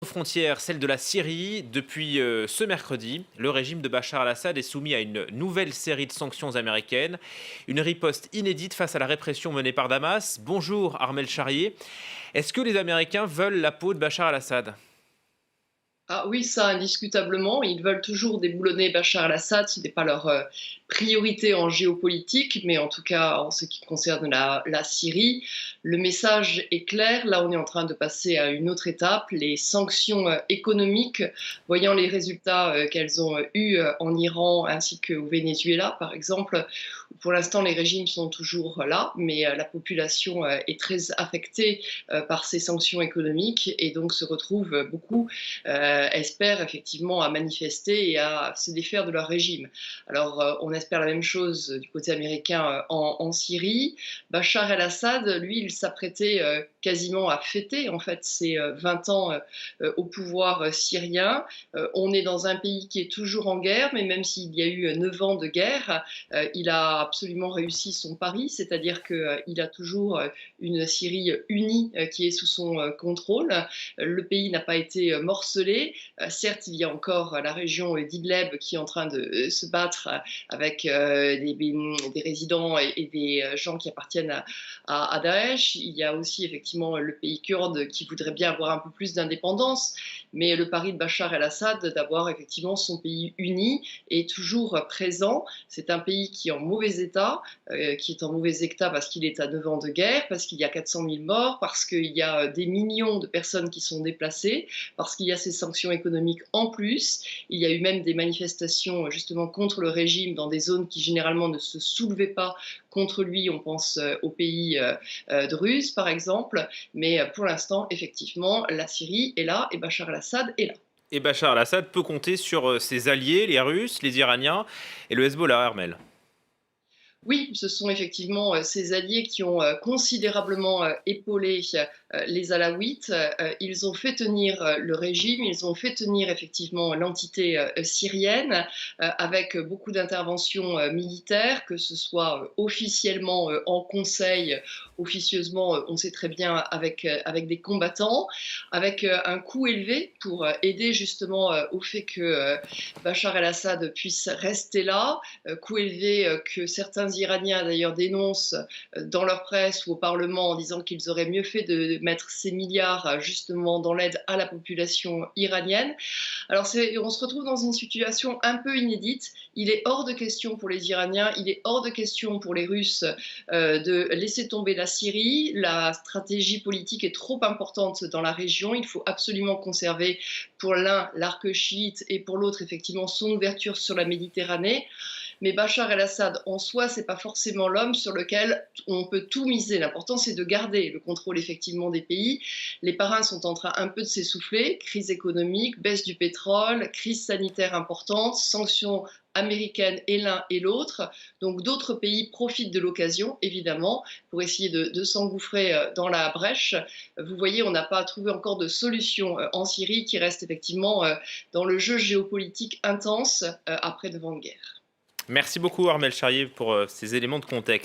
Frontière, celle de la Syrie. Depuis ce mercredi, le régime de Bachar al-Assad est soumis à une nouvelle série de sanctions américaines, une riposte inédite face à la répression menée par Damas. Bonjour Armel Charrier. Est-ce que les Américains veulent la peau de Bachar al-Assad? Ah oui, ça indiscutablement. Ils veulent toujours déboulonner Bachar el-Assad, ce n'est pas leur priorité en géopolitique, mais en tout cas en ce qui concerne la Syrie. Le message est clair, là on est en train de passer à une autre étape, les sanctions économiques, voyant les résultats qu'elles ont eus en Iran ainsi qu'au Venezuela par exemple, où pour l'instant les régimes sont toujours là, mais la population est très affectée par ces sanctions économiques et donc se retrouve beaucoup espèrent effectivement à manifester et à se défaire de leur régime. Alors, on espère la même chose du côté américain en Syrie. Bachar el-Assad, lui, il s'apprêtait quasiment à fêter en fait ses 20 ans au pouvoir syrien. On est dans un pays qui est toujours en guerre, mais même s'il y a eu 9 ans de guerre, il a absolument réussi son pari, c'est-à-dire qu'il a toujours une Syrie unie qui est sous son contrôle. Le pays n'a pas été morcelé. Certes, il y a encore la région d'Idleb qui est en train de se battre avec des résidents et des gens qui appartiennent à Daesh. Il y a aussi effectivement le pays kurde qui voudrait bien avoir un peu plus d'indépendance, mais le pari de Bachar el-Assad d'avoir effectivement son pays uni est toujours présent. C'est un pays qui est en mauvais état, qui est en mauvais état parce qu'il est à 9 ans de guerre, parce qu'il y a 400 000 morts, parce qu'il y a des millions de personnes qui sont déplacées, parce qu'il y a ces sanctions économiques en plus. Il y a eu même des manifestations justement contre le régime dans des zones qui généralement ne se soulevaient pas contre lui. On pense au pays de Russes par exemple. Mais pour l'instant, effectivement, la Syrie est là et Bachar el-Assad est là. Et Bachar al-Assad peut compter sur ses alliés, les Russes, les Iraniens et le Hezbollah, Armel. Oui, ce sont effectivement ces alliés qui ont considérablement épaulé les Alaouites. Ils ont fait tenir le régime, ils ont fait tenir effectivement l'entité syrienne avec beaucoup d'interventions militaires, que ce soit officiellement en conseil, officieusement, on sait très bien, avec des combattants, avec un coût élevé pour aider justement au fait que Bachar el-Assad puisse rester là, coût élevé que certains Iraniens d'ailleurs dénoncent dans leur presse ou au Parlement en disant qu'ils auraient mieux fait de mettre ces milliards justement dans l'aide à la population iranienne. Alors on se retrouve dans une situation un peu inédite. Il est hors de question pour les Iraniens, il est hors de question pour les Russes de laisser tomber la Syrie. La stratégie politique est trop importante dans la région. Il faut absolument conserver pour l'un l'arc chiite et pour l'autre effectivement son ouverture sur la Méditerranée. Mais Bachar el-Assad en soi, c'est pas forcément l'homme sur lequel on peut tout miser. L'important, c'est de garder le contrôle effectivement des pays. Les parrains sont en train un peu de s'essouffler. Crise économique, baisse du pétrole, crise sanitaire importante, sanctions américaines et l'un et l'autre. Donc d'autres pays profitent de l'occasion, évidemment, pour essayer de s'engouffrer dans la brèche. Vous voyez, on n'a pas trouvé encore de solution en Syrie qui reste effectivement dans le jeu géopolitique intense après 9 ans de guerre. Merci beaucoup Armel Charrier pour ces éléments de contexte.